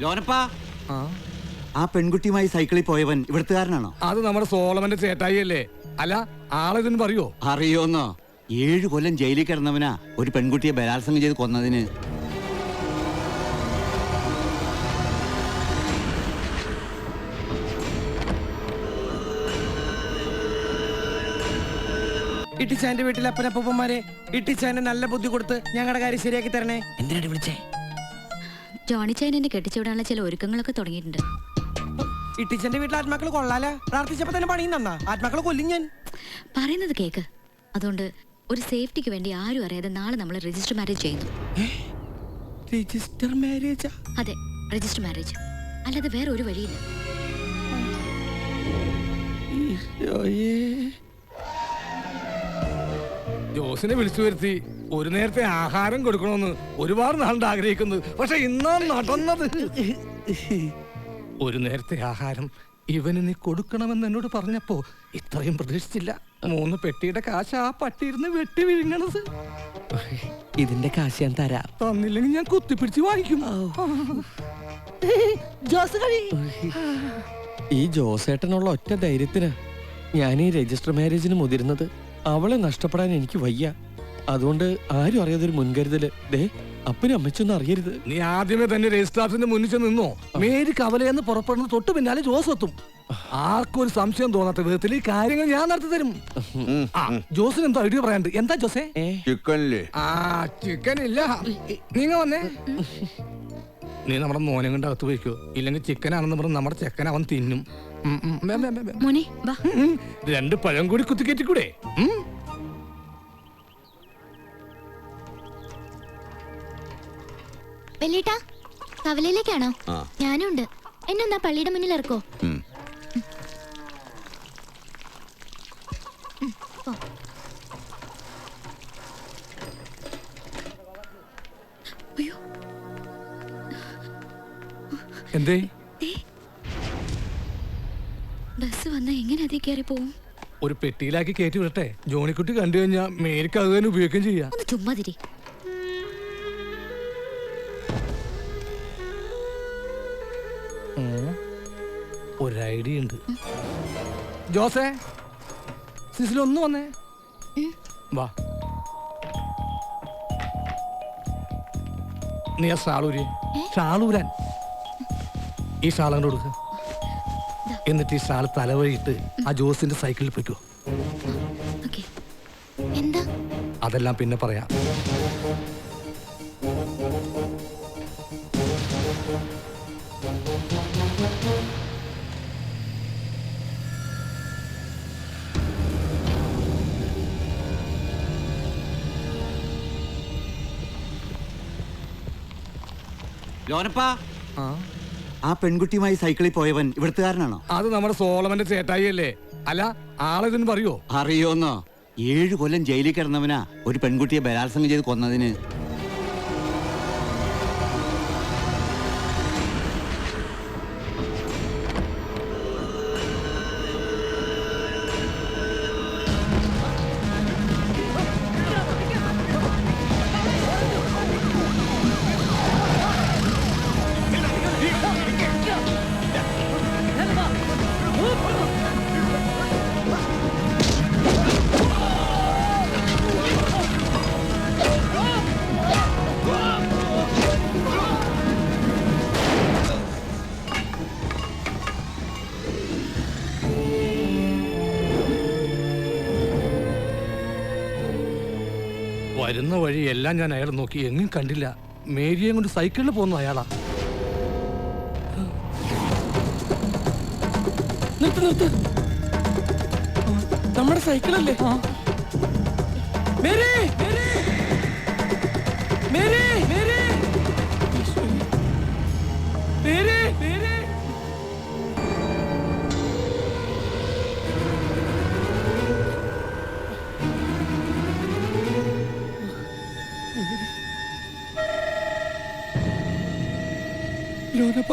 ലോനപ്പാ, ആ പെൺകുട്ടിയുമായി സൈക്കിളിൽ പോയവൻ ഇവിടുത്തുകാരനാണോ? അത് നമ്മുടെ സോളമന്റെ ചേട്ടായി അല്ലേ? അല്ല, ആളിതെന്ന് പറയോ? അറിയോന്നോ? 7 കൊല്ലം ജയിലിൽ കിടന്നവനാ ഒരു പെൺകുട്ടിയെ ബലാത്സംഗം ചെയ്ത് കൊന്നതിന്. ഇട്ടിച്ചാന്റെ വീട്ടിലെ അപ്പനപ്പന്മാരെ ഇട്ടിച്ചാന്റെ നല്ല ബുദ്ധി കൊടുത്ത് ഞങ്ങളുടെ കാര്യം ശരിയാക്കി തരണേ. എന്തിനാണ് വിളിച്ചേ? ജോണി ചൈൻ എന്നെ കെട്ടിച്ചുവിടാനുള്ള ചില ഒരുക്കങ്ങളൊക്കെ തുടങ്ങിയിട്ടുണ്ട്. ഇട്ടിച്ചാന്റെ വീട്ടിലെ ആത്മാക്കൾ കൊള്ളാല. പ്രാർത്ഥിച്ചപ്പോ തന്നെ പണിയും തന്നാ ആത്മാക്കളെ കൊല്ലും ഞാൻ. പറയുന്നത് കേക്ക്. അതുകൊണ്ട് ഒരു സേഫ്റ്റിക്ക് വേണ്ടി ആരും അറിയാതെ നാളെ നമ്മൾ രജിസ്റ്റർ മാരേജ് ചെയ്യുന്നു. Register marriage? അതെ, രജിസ്റ്റർ മാരേജ്. അല്ലാതെ വേറെ ഒരു വഴിയില്ല. ജോസിനെ വിളിച്ചു വരുത്തി ഒരു നേരത്തെ ആഹാരം കൊടുക്കണമെന്ന് ഒരുപാട് നാളുണ്ട് ആഗ്രഹിക്കുന്നത്. പക്ഷെ ഇന്നാ നടന്നത്. ഒരു നേരത്തെ ആഹാരം ഇവന് നീ കൊടുക്കണമെന്ന് എന്നോട് പറഞ്ഞപ്പോ ഇത്രയും പ്രതീക്ഷിച്ചില്ല. 3 പെട്ടിയുടെ കാശ് ആ പട്ടിയിരുന്ന് വെട്ടി വിഴുങ്ങണത്. ഇതിന്റെ കാശ് ഞാൻ തരാം. തന്നില്ലെങ്കിൽ ഞാൻ കുത്തിപ്പിടിച്ച് വാങ്ങിക്കും. ഈ ജോസേട്ടനുള്ള ഒറ്റ ധൈര്യത്തിന് ഞാൻ ഈ രജിസ്റ്റർ മാരേജിന് മുതിരുന്നത്. അവളെ നഷ്ടപ്പെടാൻ എനിക്ക് വയ്യ. അതുകൊണ്ട് ആരും അറിയാതെ ഒരു മുൻകരുതല്. ദേ, അപ്പനും അമ്മച്ചൊന്നും അറിയരുത്. നീ ആദ്യമേ തന്നെ രജിസ്ട്രാഫിന്റെ മുന്നിൽ ചെന്ന് നിന്നോ. മേരി കവലയെന്ന് പുറപ്പെടുന്നത് തൊട്ട് പിന്നാലെ ജോസ് എത്തും. ആർക്കും ഒരു സംശയം തോന്നാത്ത വിധത്തിൽ ഈ കാര്യങ്ങൾ ഞാൻ നടത്തി തരും. ജോസിന് എന്തോ ഐഡിയ പറയാണ്ട്. എന്താ ജോസേ? ചിക്കൻ ഇല്ല. നീങ്ങ വന്നേ. നീ നമ്മുടെ മോനെ കൊണ്ട് അകത്ത് വയ്ക്കോ. ഇല്ലെങ്കിൽ ചിക്കനാണെന്ന് പറഞ്ഞ് നമ്മുടെ ചെക്കൻ അവൻ തിന്നും. 2 പഴം കൂടി കുത്തിക്കേറ്റിക്കൂടെ? വെല്ലേട്ടാ, കവലയിലേക്കാണോ? ഞാനും ഉണ്ട്. എന്നെ ഒന്നാ പള്ളിയുടെ മുന്നിൽ ഇറക്കോ? എന്തേ? ബസ് വന്നാ എങ്ങനെ അതേ കയറി പോവും? ഒരു പെട്ടിയിലാക്കി കയറ്റി വിടട്ടെ. ജോണിക്കുട്ടി കണ്ടു കഴിഞ്ഞാൽ മേരിക്ക് അത് തന്നെ ഉപയോഗിക്കുകയും ചെയ്യാം. ഒന്ന് ചുമ്മാതിരി. ഒരു ഐഡിയ ഉണ്ട്. ജോസേ, സിസിലൊന്നു വന്നേ. വാ, നീ ആ ഷാളൂരാൻ ഈ ഷാളങ്ങോട്ട് കൊടുക്ക. എന്നിട്ട് ഈ ഷാൾ തലവഴിയിട്ട് ആ ജോസിന്റെ സൈക്കിളിൽ പോയിക്കോ. എന്താ? അതെല്ലാം പിന്നെ പറയാം. ലോനപ്പാ, ആ പെൺകുട്ടിയുമായി സൈക്കിളിൽ പോയവൻ ഇവിടുത്തുകാരനാണോ? അത് നമ്മുടെ സോളമന്റെ ചേട്ടായി അല്ലേ? അല്ല, ആളിതെന്ന് പറയോ? അറിയോന്നോ? 7 കൊല്ലം ജയിലിൽ കിടന്നവനാ ഒരു പെൺകുട്ടിയെ ബലാത്സംഗം ചെയ്ത് കൊന്നതിന്. വരുന്ന വഴി എല്ലാം ഞാൻ അയാൾ നോക്കി, എങ്ങും കണ്ടില്ല. മേരിയെ കൊണ്ട് സൈക്കിളിൽ പോകുന്നു അയാളാ. നിർത്ത്. നമ്മുടെ സൈക്കിളല്ലേ? മേരി, മേരി, മേരി, മേരി, മേരി, മേരി. ലോനപ്പ